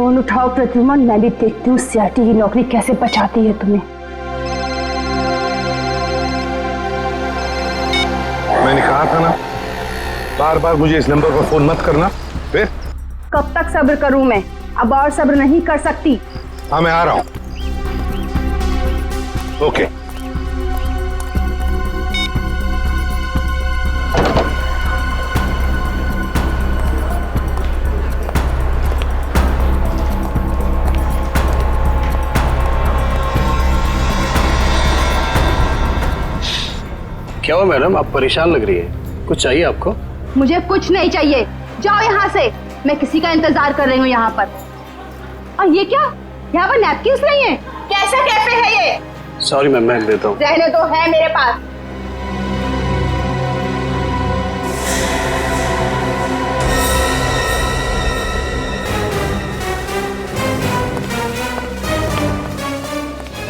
Phone उठाओ प्रद्युमन, मैं भी देखती हूँ सीआईडी की नौकरी कैसे बचाती है तुम्हें। मैंने कहा था ना, बार बार मुझे इस नंबर पर फोन मत करना। फिर कब तक सब्र करूं मैं? अब और सब्र नहीं कर सकती। हाँ, मैं आ रहा हूं। ओके। क्या हुआ मैडम, आप परेशान लग रही है? कुछ चाहिए आपको? मुझे कुछ नहीं चाहिए, जाओ यहाँ से। मैं किसी का इंतजार कर रही हूँ यहाँ पर। और ये क्या, यहाँ पर नैपकिन्स नहीं है? कैसा कैफे है ये? सॉरी मैम, मैं देता हूँ। रहने दो, है मेरे पास।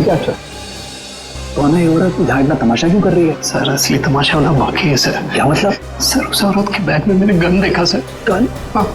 क्या अच्छा कौन है ये औरत? यहाँ इतना तमाशा क्यों कर रही है? सर असली तमाशा होना बाकी है सर। क्या मतलब? सर उस औरत के बैग में मैंने गन देखा सर। गन? हाँ।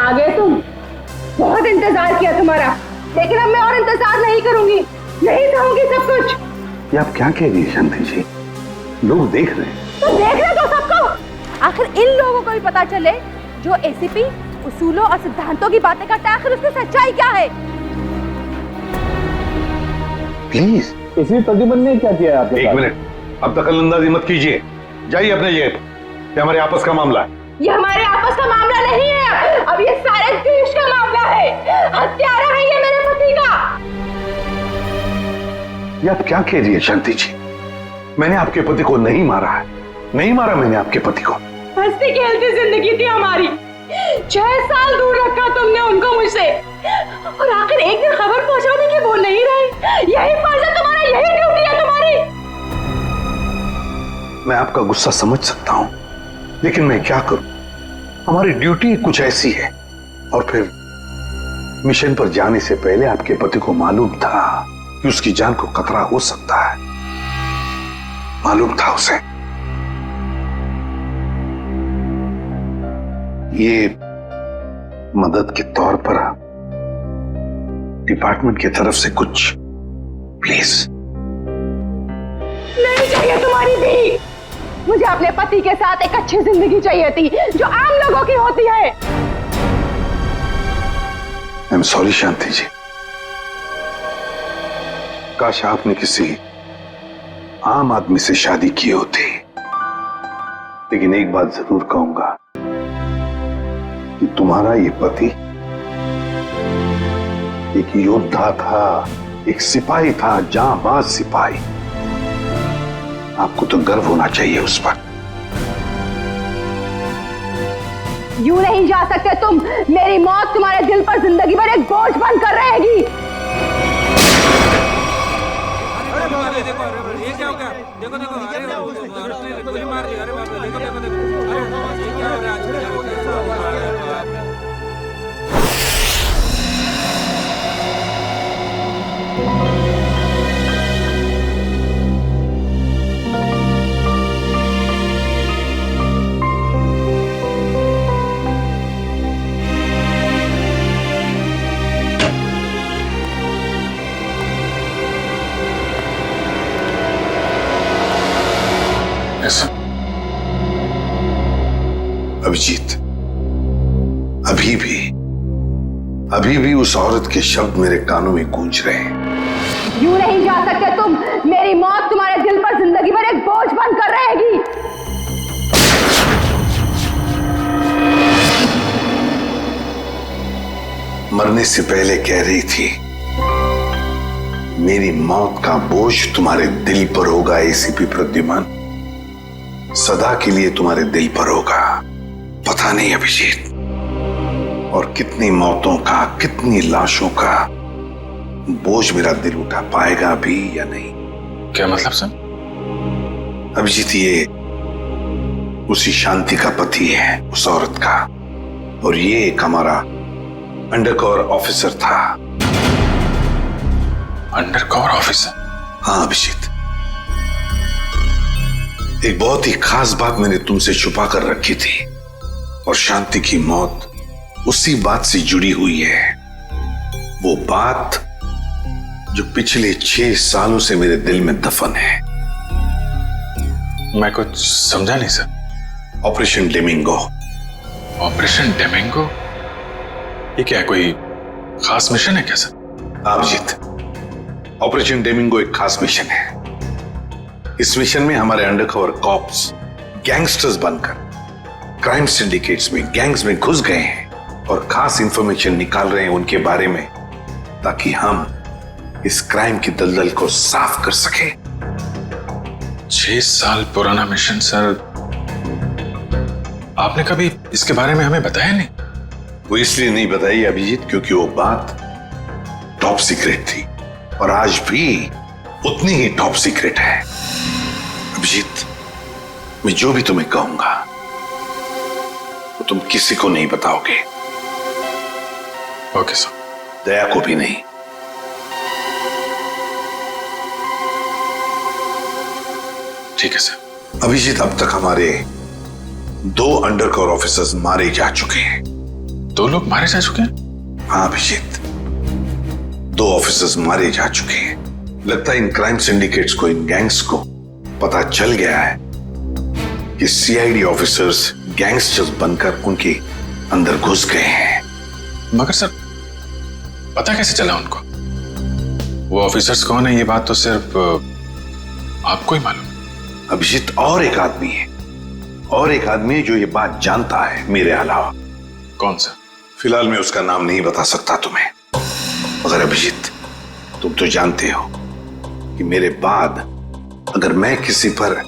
आ गए तुम? बहुत इंतजार किया तुम्हारा, लेकिन अब मैं और इंतजार नहीं करूंगी, नहीं सहूंगी सब कुछ। ये आप क्या कह रही है शांति जी? लोग देख रहे हैं। तो देख रहे तो सबको। आखिर इन लोगों को भी पता चले जो एसीपी उसूलों और सिद्धांतों की बातें करता है, आखिर उसमें सच्चाई क्या है? प्लीज। इसी प्रद्युमन ने क्या किया है आपके? एक मिनट, अब दखलंदाजी मत कीजिए। जाइए अपने जगह पर। ये हमारे आपस का मामला है। ये हमारे आपस का मामला नहीं है, अब ये सारे देश का मामला है। हत्यारा है ये मेरे पति का। ये आप क्या कह रही है शांति जी? मैंने आपके पति को नहीं मारा है, नहीं मारा मैंने आपके पति को। हंसती खेलती जिंदगी थी हमारी, 6 साल दूर रखा तुमने उनको मुझसे, और आखिर एक दिन खबर पहुंचाने की वो नहीं रही। यही फर्ज है तुम्हारा, यही ड्यूटी है तुम्हारी। मैं आपका गुस्सा समझ सकता हूं, लेकिन मैं क्या करूं? हमारी ड्यूटी कुछ ऐसी है। और फिर मिशन पर जाने से पहले आपके पति को मालूम था कि उसकी जान को खतरा हो सकता है। मालूम था उसे। ये मदद के तौर पर डिपार्टमेंट की तरफ से कुछ प्लीज। नहीं चाहिए तुम्हारी भी। मुझे अपने पति के साथ एक अच्छी जिंदगी चाहिए थी, जो आम लोगों की होती है। आई एम सॉरी शांति जी। काश आपने किसी आम आदमी से शादी की होती। लेकिन एक बात जरूर कहूंगा कि तुम्हारा ये पति एक योद्धा था, एक सिपाही था, जांबाज सिपाही। आपको तो गर्व होना चाहिए उस पर। यूं नहीं जा सकते तुम। मेरी मौत तुम्हारे दिल पर जिंदगी भर एक बोझ बनकर रहेगी। देखो ये क्या हो गया? देखो देखो, अरे गोली मार दी। अरे बाप रे, देखो देखो देखो, अरे ये क्या हो रहा है आज? अभिजीत, अभी भी उस औरत के शब्द मेरे कानों में गूंज रहे हैं। यूं नहीं जा सकते तुम। मेरी मौत तुम्हारे दिल पर जिंदगी भर एक बोझ बनकर रहेगी। मरने से पहले कह रही थी, मेरी मौत का बोझ तुम्हारे दिल पर होगा एसीपी प्रद्युमन। सदा के लिए तुम्हारे दिल पर होगा। पता नहीं अभिजीत, और कितनी मौतों का, कितनी लाशों का बोझ मेरा दिल उठा पाएगा भी या नहीं। क्या मतलब सर? अभिजीत, ये उसी शांति का पति है, उस औरत का, और ये एक हमारा अंडरकवर ऑफिसर था। Undercover officer? हाँ अभिजीत, एक बहुत ही खास बात मैंने तुमसे छुपा कर रखी थी, और शांति की मौत उसी बात से जुड़ी हुई है। वो बात जो पिछले 6 सालों से मेरे दिल में दफन है। मैं कुछ समझा नहीं सर। ऑपरेशन डेमिंगो। ऑपरेशन डेमिंगो? ये क्या, कोई खास मिशन है क्या सर? अभिजीत, ऑपरेशन डेमिंगो एक खास मिशन है। इस मिशन में हमारे अंडरकवर कॉप्स गैंगस्टर्स बनकर क्राइम सिंडिकेट्स में, गैंग्स में घुस गए हैं और खास इंफॉर्मेशन निकाल रहे हैं उनके बारे में, ताकि हम इस क्राइम की दलदल को साफ कर सके। 6 साल पुराना मिशन सर। आपने कभी इसके बारे में हमें बताया नहीं? वो इसलिए नहीं बताई अभिजीत, क्योंकि वो बात टॉप सीक्रेट थी, और आज भी उतनी ही टॉप सीक्रेट है। अभिजीत, मैं जो भी तुम्हें कहूंगा वो तुम किसी को नहीं बताओगे। Okay sir. दया को भी नहीं। ठीक है सर। अभिजीत, अब तक हमारे 2 अंडरकवर ऑफिसर्स मारे जा चुके हैं। 2 लोग मारे जा चुके हैं? हाँ अभिजीत, 2 ऑफिसर्स मारे जा चुके हैं। लगता है इन क्राइम सिंडिकेट्स को, इन गैंग्स को पता चल गया है कि सीआईडी ऑफिसर्स गैंगस्टर्स बनकर उनके अंदर घुस गए हैं। मगर सर, पता कैसे चला उनको? वो ऑफिसर्स कौन है ये बात तो सिर्फ आपको ही मालूम है। अभिजीत, और एक आदमी है, और एक आदमी है जो ये बात जानता है मेरे अलावा। कौन सा? फिलहाल मैं उसका नाम नहीं बता सकता तुम्हें, मगर अभिजीत, तुम तो जानते हो कि मेरे बाद अगर मैं किसी पर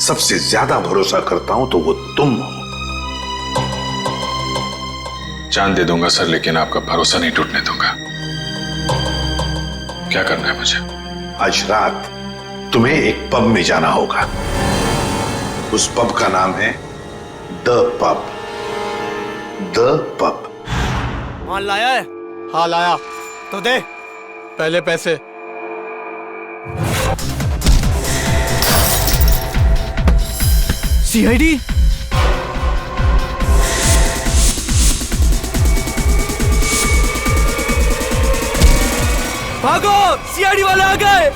सबसे ज्यादा भरोसा करता हूं तो वो तुम हो। जान दे दूंगा सर, लेकिन आपका भरोसा नहीं टूटने दूंगा। क्या करना है मुझे? आज रात तुम्हें एक पब में जाना होगा। उस पब का नाम है द पब। The pub. माल लाया है? हाँ लाया। तो दे पहले पैसे। सीआईडी? भागो, सीआईडी वाले आ गए।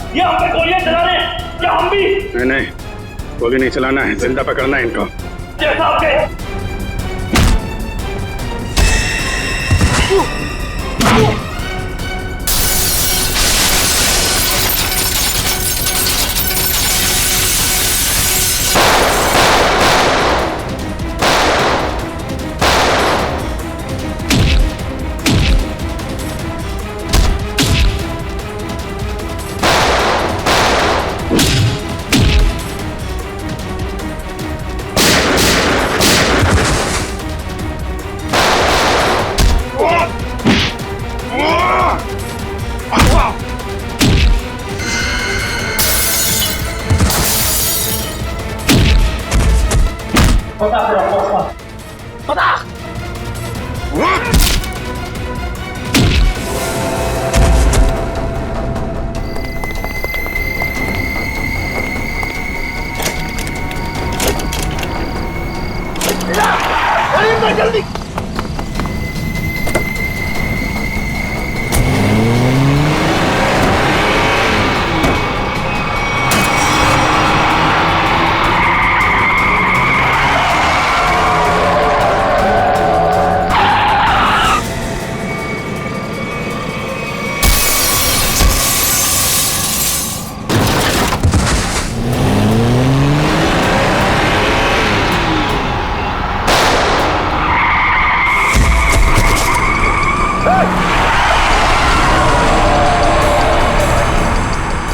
ये हम पे गोलियां चला रहे हैं, क्या हम भी? नहीं, गोली नहीं चलाना है, जिंदा पकड़ना है इनको। जैसा आपके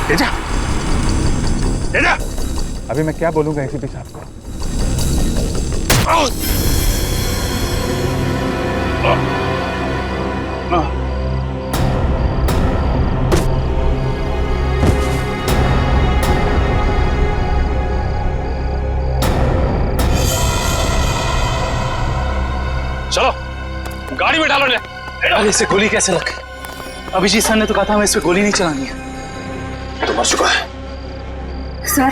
तेजा, तेजा, अभी मैं क्या बोलूंगा एसीपी साहब को? चलो गाड़ी में डालो। अरे इसे गोली कैसे लग गई? अभिजीत सर ने तो कहा था हमें इस पे गोली नहीं चलानी है। तो मर चुका है। सर,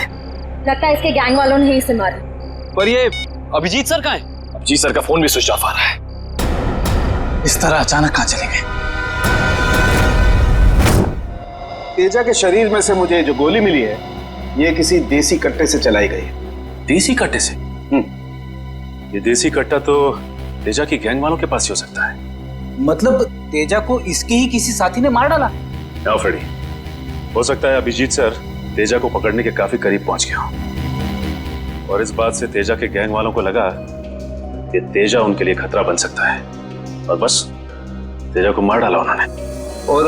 लगता है इसके गैंग वालों ने ही इसे मारा। पर ये अभिजीत सर कहाँ है? अभिजीत सर का फोन भी स्विच ऑफ आ रहा है। इस तरह अचानक कहाँ चले गए? तेजा के शरीर में से मुझे जो गोली मिली है, ये किसी देसी कट्टे से चलाई गई है। देसी कट्टे से? ये देसी कट्टा तो तेजा की गैंग वालों के पास ही हो सकता है। मतलब तेजा को इसके ही किसी साथी ने मार डाला? ना फ्रेडी, हो सकता है अभिजीत सर तेजा को पकड़ने के काफी करीब पहुंच गया हो और इस बात से तेजा के गैंग वालों को लगा कि तेजा उनके लिए खतरा बन सकता है और बस तेजा को मार डाला उन्होंने। और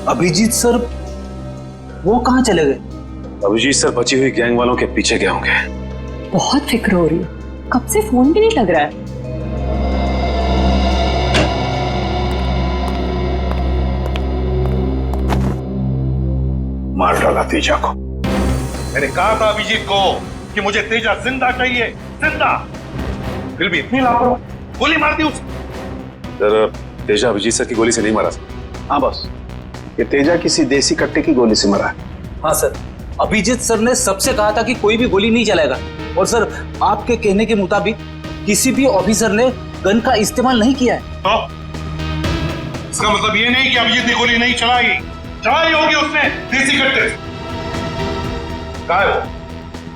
अभिजीत सर वो कहाँ चले गए? अभिजीत सर बची हुई गैंग वालों के पीछे गए होंगे। बहुत फिक्र हो रही है, कब से फोन भी नहीं लग रहा है। मार डाला तेजा को। मैंने कहा था अभिजीत को कि मुझे तेजा जिंदा चाहिए, जिंदा। फिर भी इतनी लापरवाही, गोली मार दी उसे। सर, तेजा अभिजीत सर की गोली से नहीं मारा। हाँ बॉस, ये तेजा किसी देसी कट्टे की गोली से मरा है। हाँ सर, अभिजीत सर ने सबसे कहा था कि कोई भी गोली नहीं चलाएगा और सर आपके कहने के मुताबिक किसी भी ऑफिसर ने गन का इस्तेमाल नहीं किया है। तो इसका मतलब ये नहीं कि अभिजीत ने गोली नहीं चलाई होगी उसने देसी कट्टे से। कहाँ है वो?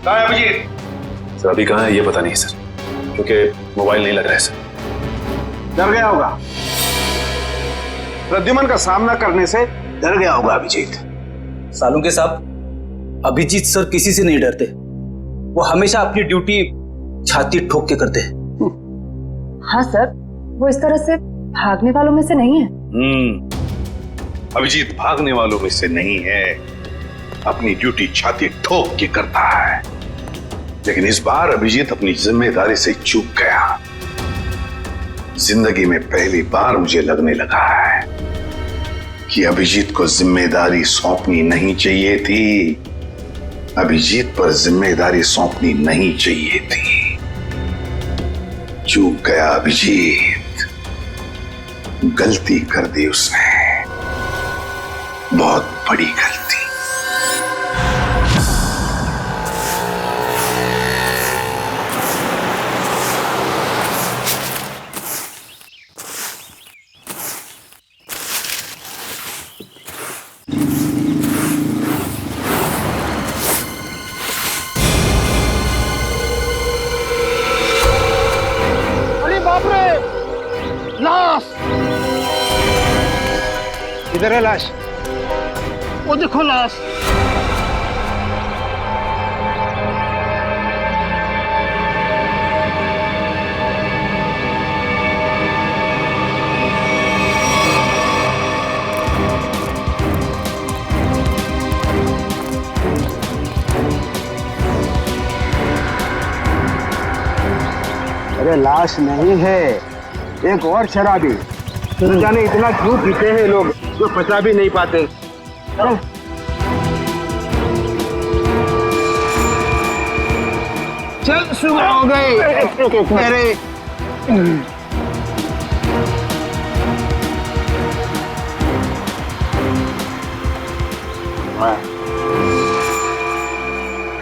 कहाँ है अभिजीत? सर अभी कहाँ है ये पता नहीं सर, क्योंकि मोबाइल नहीं लग रहा है सर। डर गया होगा, प्रद्युमन का सामना करने से डर गया होगा अभिजीत। सालों के साहब, अभिजीत सर किसी से नहीं डरते। वो हमेशा अपनी ड्यूटी छाती ठोक के करते हैं। हाँ सर, वो इस तरह से भागने वालों में से नहीं है। अभिजीत भागने वालों में से नहीं है, अपनी ड्यूटी छाती ठोक के करता है। लेकिन इस बार अभिजीत अपनी जिम्मेदारी से चूक गया। जिंदगी में पहली बार मुझे लगने लगा है कि अभिजीत को जिम्मेदारी सौंपनी नहीं चाहिए थी। अभिजीत पर जिम्मेदारी सौंपनी नहीं चाहिए थी। चूक गया अभिजीत, गलती कर दी उसने, बहुत बड़ी गलती। अरे बाप रे, लाश! इधर है लाश, वो देखो लाश। अरे लाश नहीं है, एक और शराबी। न जाने इतना क्यों पीते हैं लोग जो पचा भी नहीं पाते। चल सुबह हो गई। अरे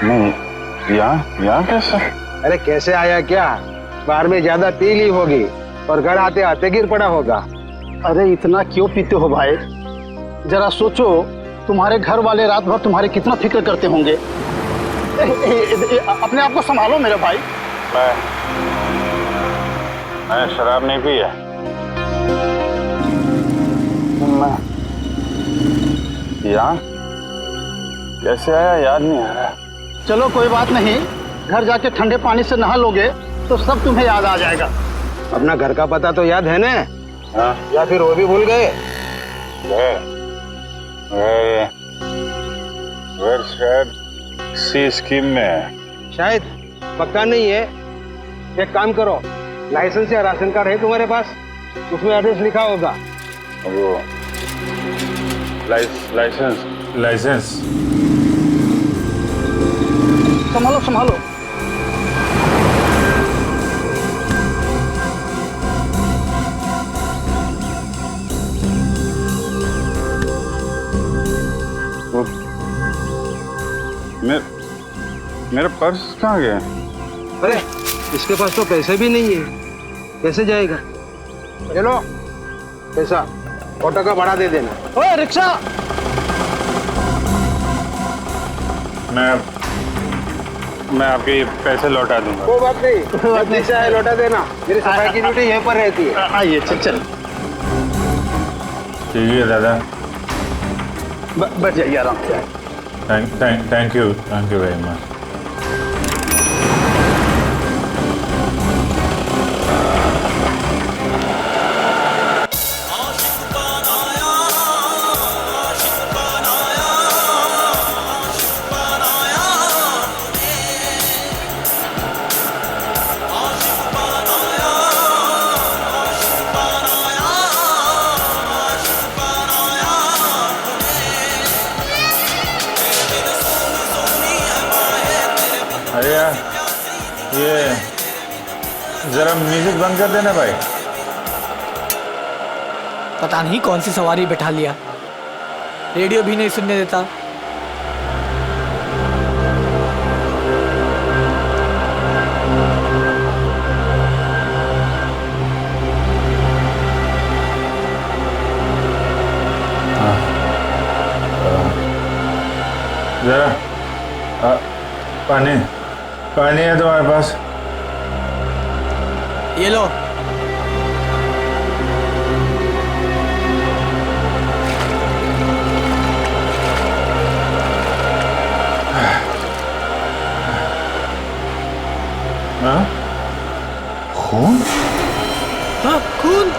नहीं, यहाँ कैसे? अरे कैसे आया क्या? बाहर में ज्यादा पी ली होगी और घर आते आते गिर पड़ा होगा। अरे इतना क्यों पीते हो भाई? जरा सोचो, तुम्हारे घर वाले रात भर तुम्हारे कितना फिक्र करते होंगे। अपने आप को संभालो मेरे भाई। मैं शराब नहीं पी है। यहाँ कैसे आया याद नहीं आ रहा। चलो कोई बात नहीं, घर जाके ठंडे पानी से नहा लोगे तो सब तुम्हें याद आ जाएगा। अपना घर का पता तो याद है ना? हाँ या फिर वो भी भूल गए? घर शायद सी स्कीम में है। शायद, पक्का नहीं है। एक काम करो, लाइसेंस या राशन कार्ड है तुम्हारे पास? उसमें एड्रेस लिखा होगा। वो लाइसेंस संभालो संभालो। मेरा पर्स कहाँ गया? अरे इसके पास तो पैसे भी नहीं है, कैसे जाएगा? चलो पैसा ऑटो का भाड़ा दे देना। ओए रिक्शा! मैं आपके पैसे लौटा दूंगा। कोई बात नहीं, पैसा है लौटा देना। मेरी सफाई की ड्यूटी यहीं पर रहती है। आइए चल। ठीक है दादा। बच जाइए आराम से। Thank you very much. अरे यार ये जरा म्यूजिक बंद कर देना भाई। पता नहीं कौन सी सवारी बैठा लिया, रेडियो भी नहीं सुनने देता। जरा पानी है तुम्हारे पास? ये लो। खून? हाँ खून?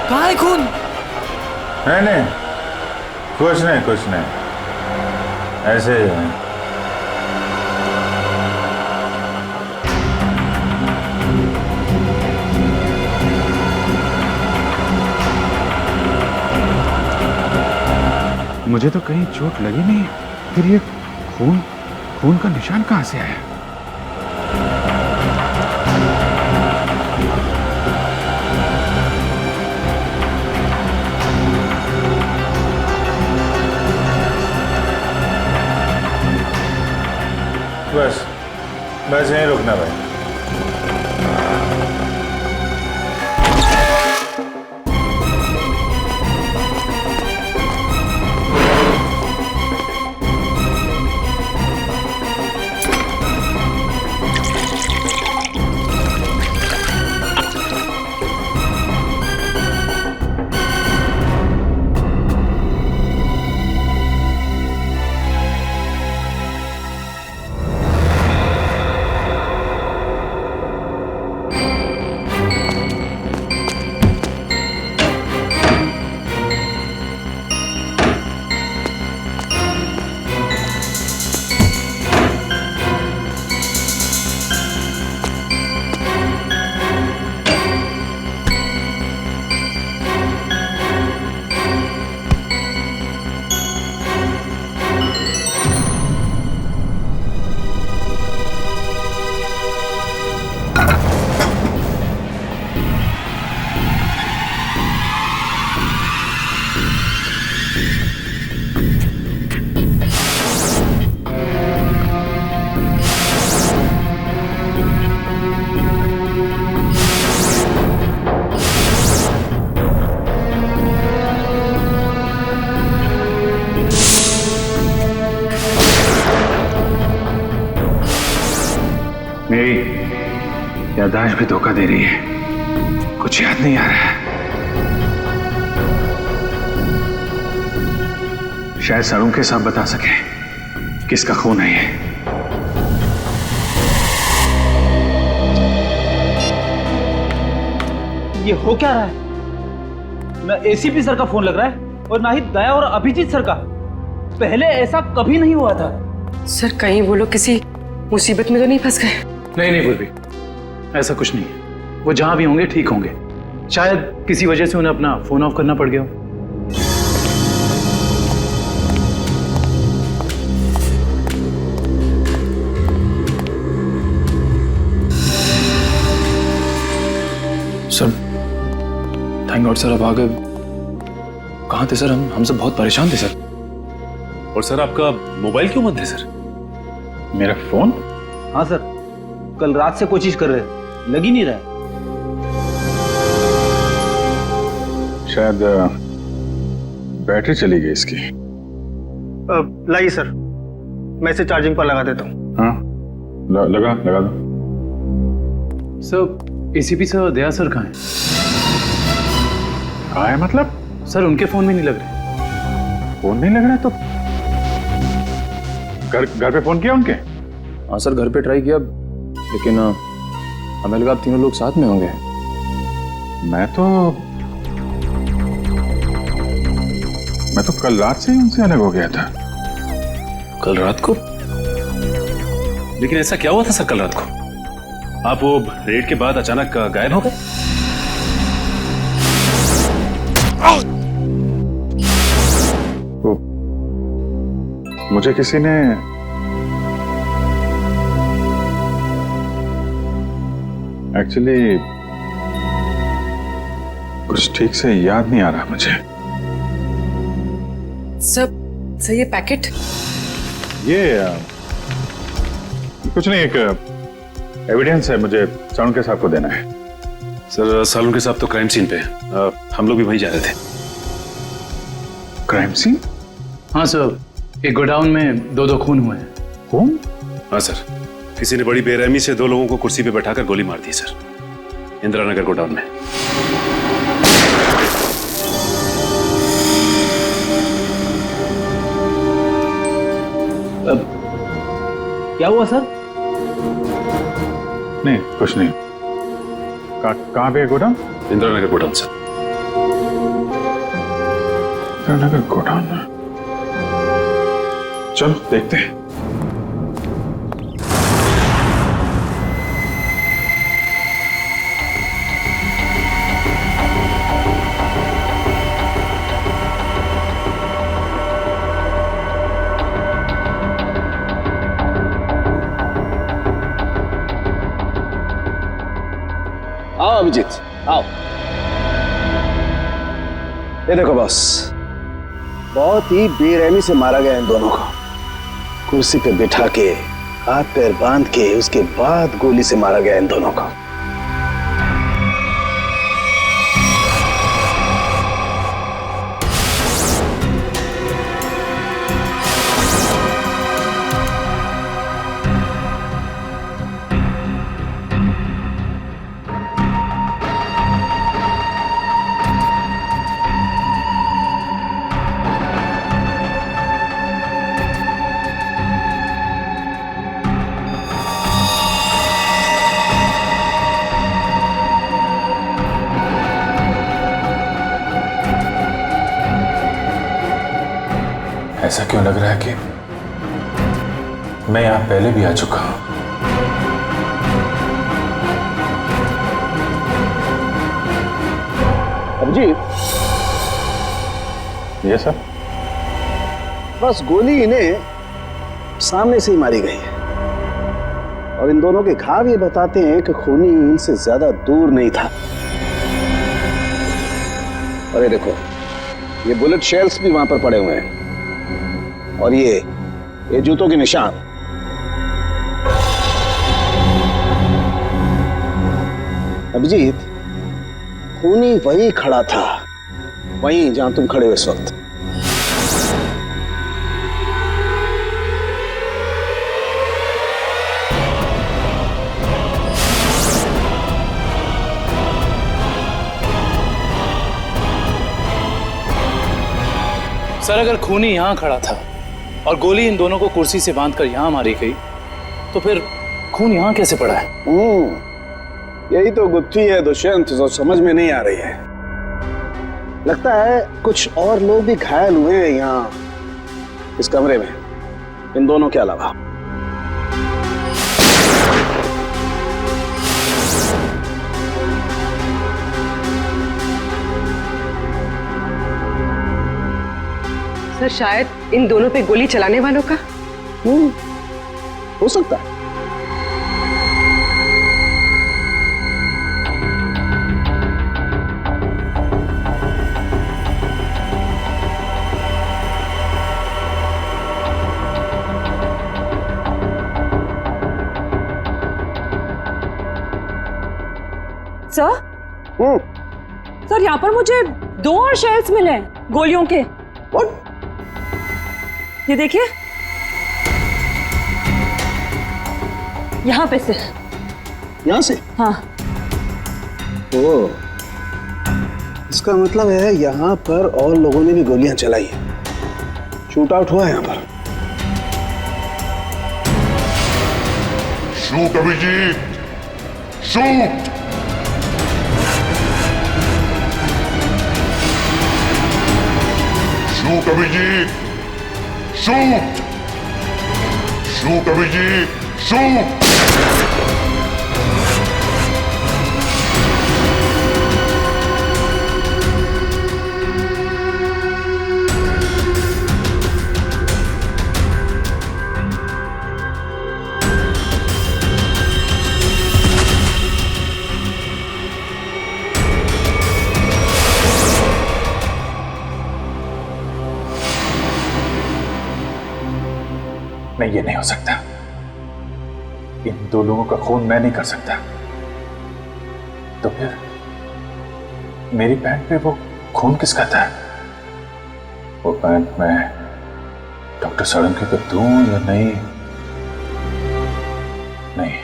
कहाँ है खून? नहीं कुछ नहीं ऐसे ही है। मुझे तो कहीं चोट लगी नहीं, फिर ये खून का निशान कहाँ से आया? बस यहीं रुकना भाई। मेरी याददाश्त भी धोखा दे रही है, कुछ याद नहीं आ रहा है। शायद सरों के साथ बता सके किसका खून है ये। ये हो क्या रहा है? ना एसीपी सर का फोन लग रहा है और ना ही दया और अभिजीत सर का। पहले ऐसा कभी नहीं हुआ था। सर कहीं वो लोग किसी मुसीबत में तो नहीं फंस गए? नहीं नहीं पूर्वी, ऐसा कुछ नहीं है। वो जहां भी होंगे ठीक होंगे। शायद किसी वजह से उन्हें अपना फोन ऑफ करना पड़ गया हो। सर थैंक गॉड सर, अब आ गए। कहाँ थे सर? हम सब बहुत परेशान थे सर। और सर आपका मोबाइल क्यों बंद है सर? मेरा फोन? हाँ सर, कल रात से कोशिश कर रहे हैं, लग ही नहीं रहा है। शायद बैटरी चली गई इसकी। लाइए सर, मैं इसे चार्जिंग पर लगा देता हूँ। हाँ लगा दो। सर एसीपी सर दया सर कहाँ हैं? कहाँ है मतलब? सर उनके फोन में नहीं लग रहे। फोन नहीं लग रहा है तो घर पे फोन किया उनके? हाँ सर घर पे ट्राई किया, लेकिन हमें लगा आप तीनों लोग साथ में होंगे। मैं तो कल रात से ही उनसे अलग हो गया था। कल रात को? लेकिन ऐसा क्या हुआ था सर कल रात को? आप वो रेड के बाद अचानक गायब हो गए? मुझे किसी ने एक्चुअली कुछ ठीक से याद नहीं आ रहा मुझे। सर ये पैकेट? ये कुछ नहीं, एक एविडेंस है, मुझे सालुंके साहब को देना है। सर सालुंके साहब तो क्राइम सीन पे हैं। हम लोग भी वहीं जा रहे थे। Crime scene? हाँ सर, एक गोडाउन में दो खून हुए हैं। खून? हाँ सर, किसी ने बड़ी बेरहमी से दो लोगों को कुर्सी पे बैठाकर गोली मार दी सर, इंदिरा नगर गोडाउन में। क्या हुआ सर? नहीं कुछ नहीं। कहाँ पे है godown? Indira Nagar godown sir. Indira Nagar godown, चलो देखते हैं। आओ अभिजीत, आओ। ये देखो बॉस, बहुत ही बेरहमी से मारा गया इन दोनों को। कुर्सी पे बिठा के, हाथ पैर बांध के, उसके बाद गोली से मारा गया इन दोनों को। ऐसा क्यों लग रहा है कि मैं यहां पहले भी आ चुका हूं? अभिजीत, ये सर, बस गोली इन्हें सामने से ही मारी गई है और इन दोनों के घाव ये बताते हैं कि खूनी इनसे ज्यादा दूर नहीं था। अरे देखो, ये बुलेट शेल्स भी वहां पर पड़े हुए हैं और ये जूतों के निशान। अभिजीत, खूनी वहीं खड़ा था, वहीं जहां तुम खड़े हो इस वक्त। सर अगर खूनी यहां खड़ा था और गोली इन दोनों को कुर्सी से बांधकर यहां मारी गई, तो फिर खून यहां कैसे पड़ा है? यही तो गुत्थी है दुष्यंत, जो समझ में नहीं आ रही है। लगता है कुछ और लोग भी घायल हुए हैं यहाँ इस कमरे में, इन दोनों के अलावा। सर शायद इन दोनों पे गोली चलाने वालों का। हो सकता है। सर सर यहाँ पर मुझे 2 और शेल्स मिले हैं गोलियों के। ये देखिए, यहाँ पे से। यहाँ से? हाँ। ओ, इसका मतलब है यहाँ पर और लोगों ने भी गोलियां चलाई हैं। शूट आउट हुआ है यहाँ पर। Shoot Abhijeet, shoot. Shoot Abhijeet, shoot. Shoot Abhijeet, shoot. नहीं, ये नहीं हो सकता। इन 2 लोगों का खून मैं नहीं कर सकता। तो फिर मेरी पैंट पे वो खून किसका था? वो पैंट मैं डॉक्टर साळुंखे को दूं या नहीं? नहीं।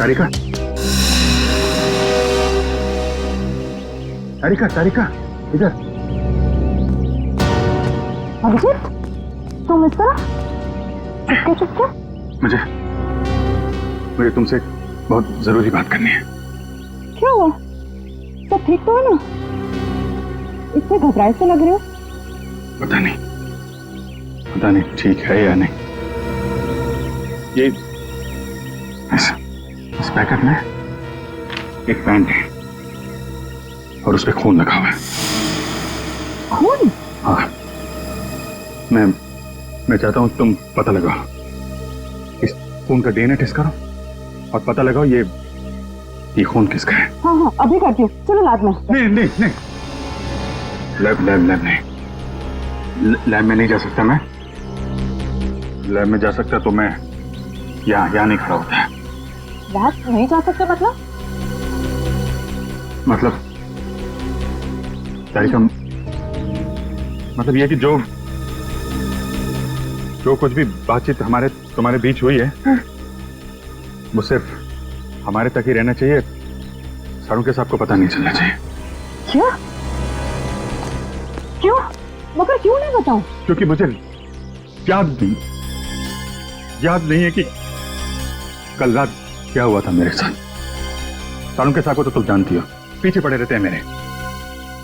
तारिका, तारिका, तारिका, इधर। अभिजीत, तुम इस तरह चुपके चुपके? मुझे तुमसे बहुत जरूरी बात करनी है। क्या हुआ? सब ठीक तो है ना? इतने घबराए से लग रहे हो। पता नहीं ठीक है या नहीं। ये इस पैकेट में एक पैंट है और उस पे खून लगा हुआ है। खून? हाँ, मैं चाहता हूं तुम पता लगाओ, इस खून का डीएनए टेस्ट करो और पता लगाओ ये खून किसका है। हाँ हाँ, अभी करती हूँ। चलो लैब में। नहीं, लैब नहीं, लैब में नहीं जा सकता मैं। लैब में जा सकता तो मैं यहाँ नहीं खड़ा होता है। लैब नहीं जा सकते मतलब तारिका, मतलब ये कि जो कुछ भी बातचीत तुम्हारे बीच हुई है वो सिर्फ हमारे तक ही रहना चाहिए। साळुंखे साहब को पता नहीं चलना चाहिए। क्या? क्यों? मगर क्यों नहीं बताऊं? क्योंकि मुझे याद नहीं है कि कल रात क्या हुआ था मेरे साथ। साळुंखे साहब को तो तुम जानती हो, पीछे पड़े रहते हैं मेरे।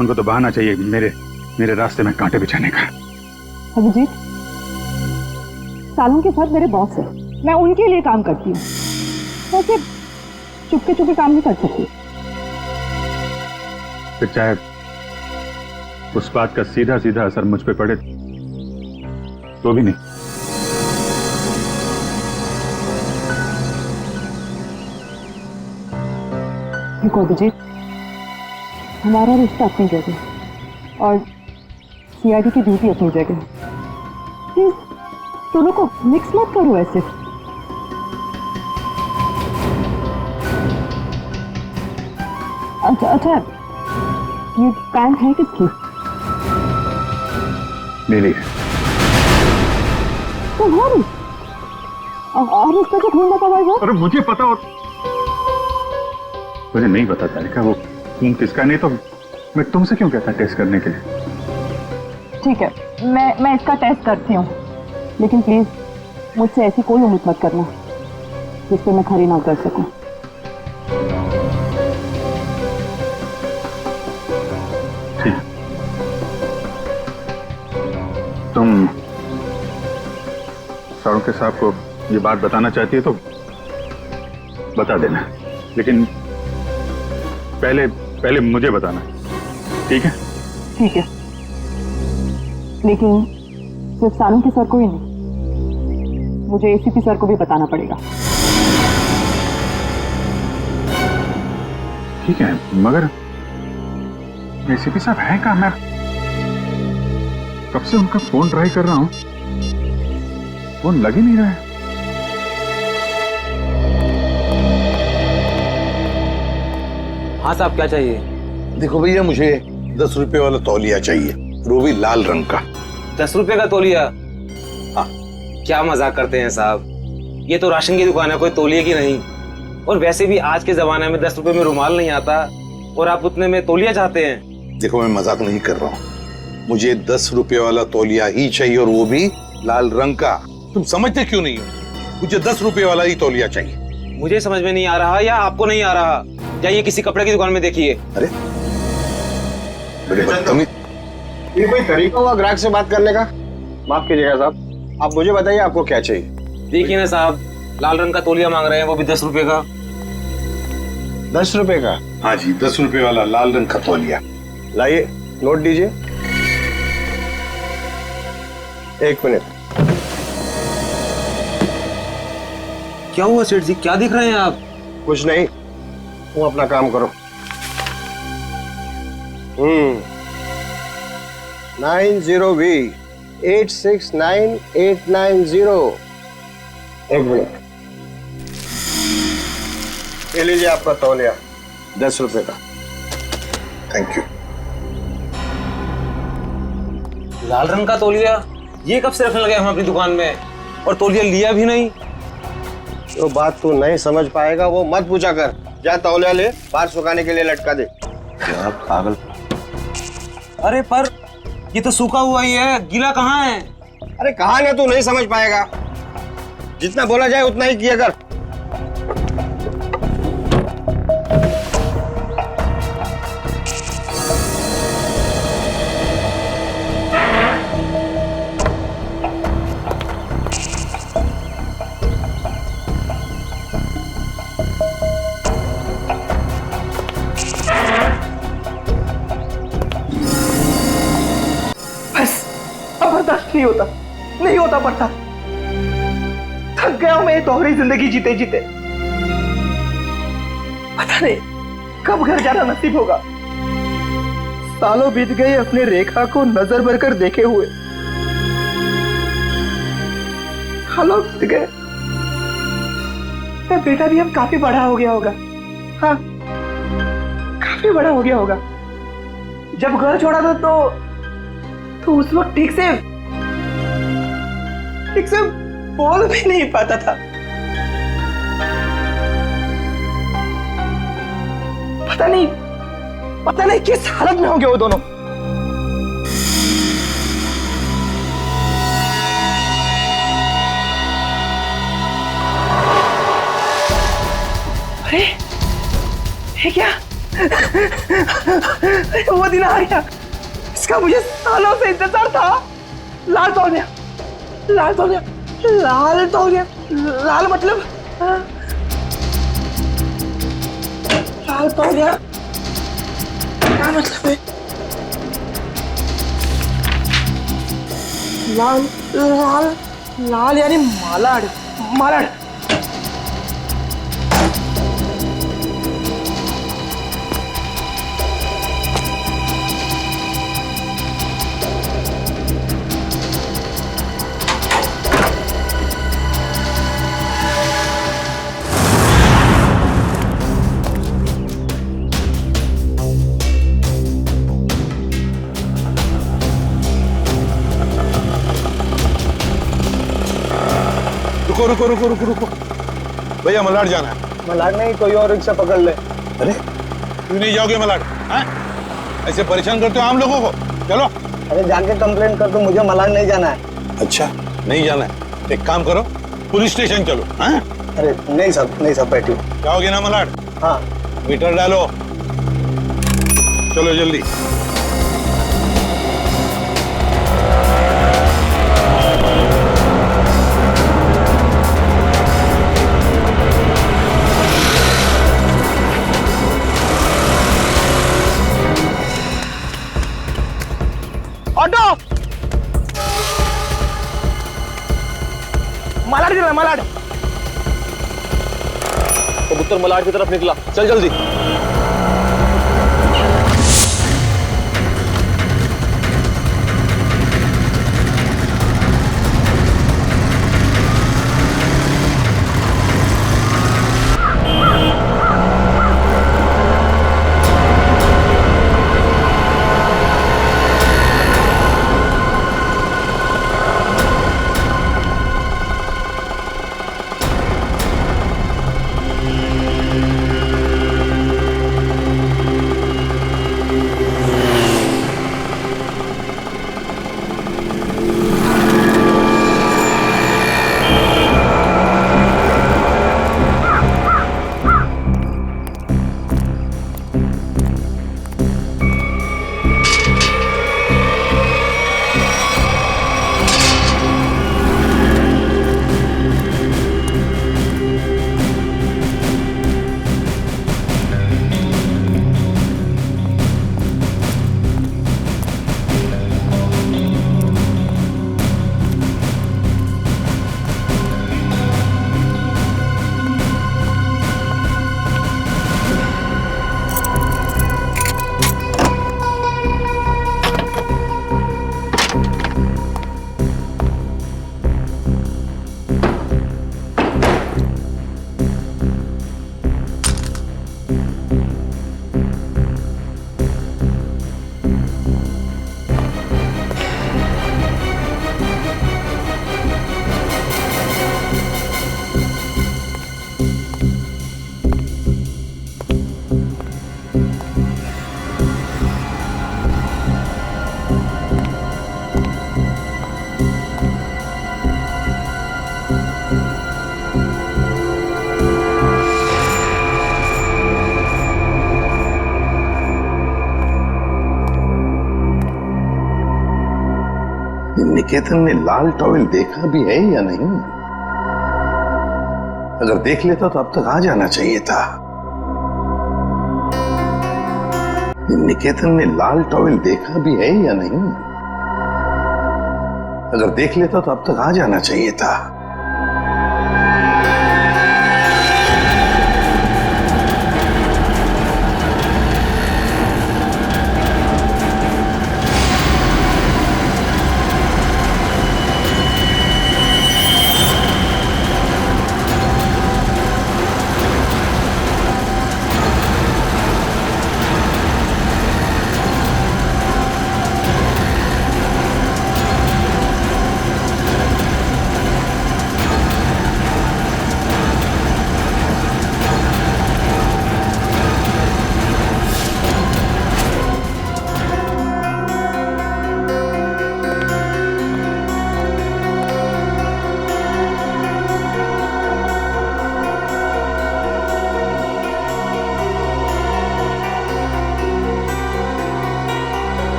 उनको तो बहाना चाहिए मेरे रास्ते में कांटे बिछाने का। अभिजीत, साळुंखे साहब मेरे बॉस है, मैं उनके लिए काम करती हूँ। वैसे चुपके काम नहीं कर सकती। फिर चाहे उस बात का सीधा असर मुझ पे पड़े तो भी नहीं। देखो अभिजीत, हमारा रिश्ता अपनी जगह और सीआईडी की ड्यूटी अपनी जगह। प्लीज दोनों को मिक्स मत करो ऐसे। अच्छा, ये पैंट है किसकी? मेरी है। तुम्हारी और इसका जो खून बता भाई अरे मुझे पता और मुझे नहीं पता तारिका वो खून किसका, नहीं तो मैं तुमसे क्यों कहता टेस्ट करने के लिए। ठीक है, मैं इसका टेस्ट करती हूँ, लेकिन प्लीज मुझसे ऐसी कोई उम्मीद मत करना जिस पे मैं खरी ना कर सकूं। तुम सारुण के साहब को ये बात बताना चाहती है तो बता देना, लेकिन पहले मुझे बताना, ठीक है? ठीक है, लेकिन सिर्फ सारुण के सर को ही नहीं, मुझे एसीपी सर को भी बताना पड़ेगा। ठीक है, मगर एसीपी साहब हैं कहाँ? मैं कब से उनका फोन ट्राई कर रहा हूं, फोन लग ही नहीं रहा है। हाँ साहब, क्या चाहिए? देखो भैया, मुझे 10 रुपए वाला तौलिया चाहिए, वो भी लाल रंग का। 10 रुपए का तौलिया? हाँ। क्या मजाक करते हैं साहब, ये तो राशन की दुकान है, कोई तौलिए की नहीं। और वैसे भी आज के जमाने में 10 रुपए में रुमाल नहीं आता, और आप उतने में तौलिया चाहते हैं? देखो, मैं मजाक नहीं कर रहा हूँ, मुझे 10 रुपए वाला तौलिया ही चाहिए, और वो भी लाल रंग का। तुम समझते क्यों नहीं हो? मुझे 10 रुपए वाला ही तौलिया चाहिए। मुझे समझ में नहीं आ रहा, या आपको नहीं आ रहा? जाइए किसी कपड़े की दुकान में देखिए। अरे ये कोई तरीका हुआ ग्राहक से बात करने का? माफ कीजिएगा साहब, आप मुझे बताइए आपको क्या चाहिए। देखिए ना साहब, लाल रंग का तौलिया मांग रहे हैं, वो भी 10 रुपए का। 10 रुपए का? हाँ जी, 10 रुपए वाला लाल रंग का तौलिया। लाइए, नोट दीजिए। 1 मिनट। क्या हुआ सेठ जी, क्या दिख रहे हैं आप? कुछ नहीं, तुम अपना काम करो। 90V 869890। 1 मिनट, ये लीजिए आपका तौलिया, 10 रुपए का। Thank you. लाल रंग का तौलिया? ये कब से रखने लगे हम अपनी दुकान में, और तौलिया लिया भी नहीं? जो बात तू नहीं समझ पाएगा वो मत पूछा कर। जा तौलिया ले, बाहर सुखाने के लिए लटका दे। क्या पागल। अरे पर ये तो सूखा हुआ ही है, गीला कहाँ है? अरे कहाँ ना, तू नहीं समझ पाएगा। जितना बोला जाए उतना ही किया कर। नहीं होता पड़ता। थक गया हूं मैं ये दोहरी जिंदगी जीते जीते। पता नहीं कब घर जाना नसीब होगा। सालों बीत गए अपने रेखा को नजर भर कर देखे हुए। सालों बीत गए, मेरा बेटा भी अब काफी बड़ा हो गया होगा। हाँ, काफी बड़ा हो गया होगा। जब घर छोड़ा था तो उस वक्त ठीक से बोल भी नहीं पाता था। पता नहीं किस हालत में होंगे वो दोनों। अरे ये क्या? वो दिन आ गया, इसका मुझे सालों से इंतजार था। लाल तौलिया, लाल तौलिया, लाल तौलिया, लाल मतलब लाल तौलिया क्या मतलब है? लाल लाल लाल यानी मालाड, मालाड। रुको रुको रुको रुको रुको, भैया मलाड जाना है। मलाड नहीं, कोई और रिक्शा पकड़ ले। अरे क्यों नहीं जाओगे मलाड? हैं? ऐसे परेशान करते हो हम लोगों को। चलो। अरे जाके कंप्लेंट कर दो, मुझे मलाड नहीं जाना है। अच्छा नहीं जाना है, एक काम करो पुलिस स्टेशन चलो। हैं? अरे नहीं साहब बैठिए। जाओगे ना मलाड? हाँ। मीटर डालो, चलो जल्दी। ऑटो मलाड चला, मलाड। कबूतर मलाड की तरफ निकला, चल जल्दी। निकेतन ने लाल टॉवेल देखा भी है या नहीं? अगर देख लेता तो अब तक आ जाना चाहिए था। निकेतन ने लाल टॉवेल देखा भी है या नहीं? अगर देख लेता तो अब तक आ जाना चाहिए था।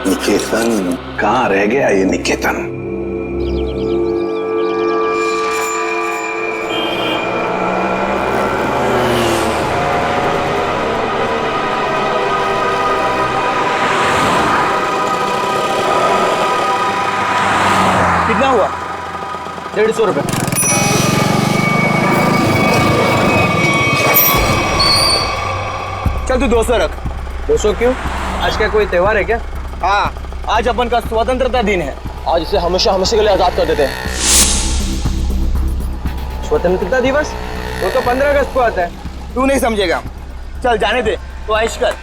निकेतन कहाँ रह गया ये निकेतन? कितना हुआ? 150 रुपए। चल तू 200 रख। 200 क्यों? आज का कोई त्योहार है क्या? हाँ, आज अपन का स्वतंत्रता दिन है। आज इसे हमेशा हमेशा के लिए आजाद कर देते हैं। स्वतंत्रता दिवस वो तो 15 अगस्त को आता है। तू नहीं समझेगा, चल जाने दे, तो ऐश कर।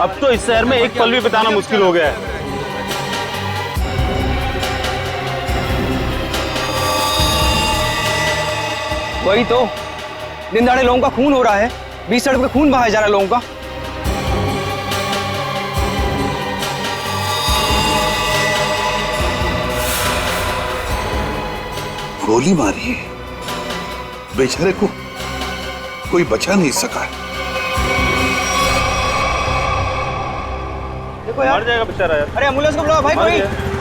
अब तो इस शहर में एक पल भी बिताना मुश्किल हो गया है। वही तो, दिन दहाड़े लोगों का खून हो रहा है, बीच सड़क पे खून बहाया जा रहा है लोगों का। गोली मारी है, बेचारे को कोई बचा नहीं सका। देखो यार, मर जाएगा बेचारा यार। अरे एम्बुलेंस को बुलाओ भाई कोई।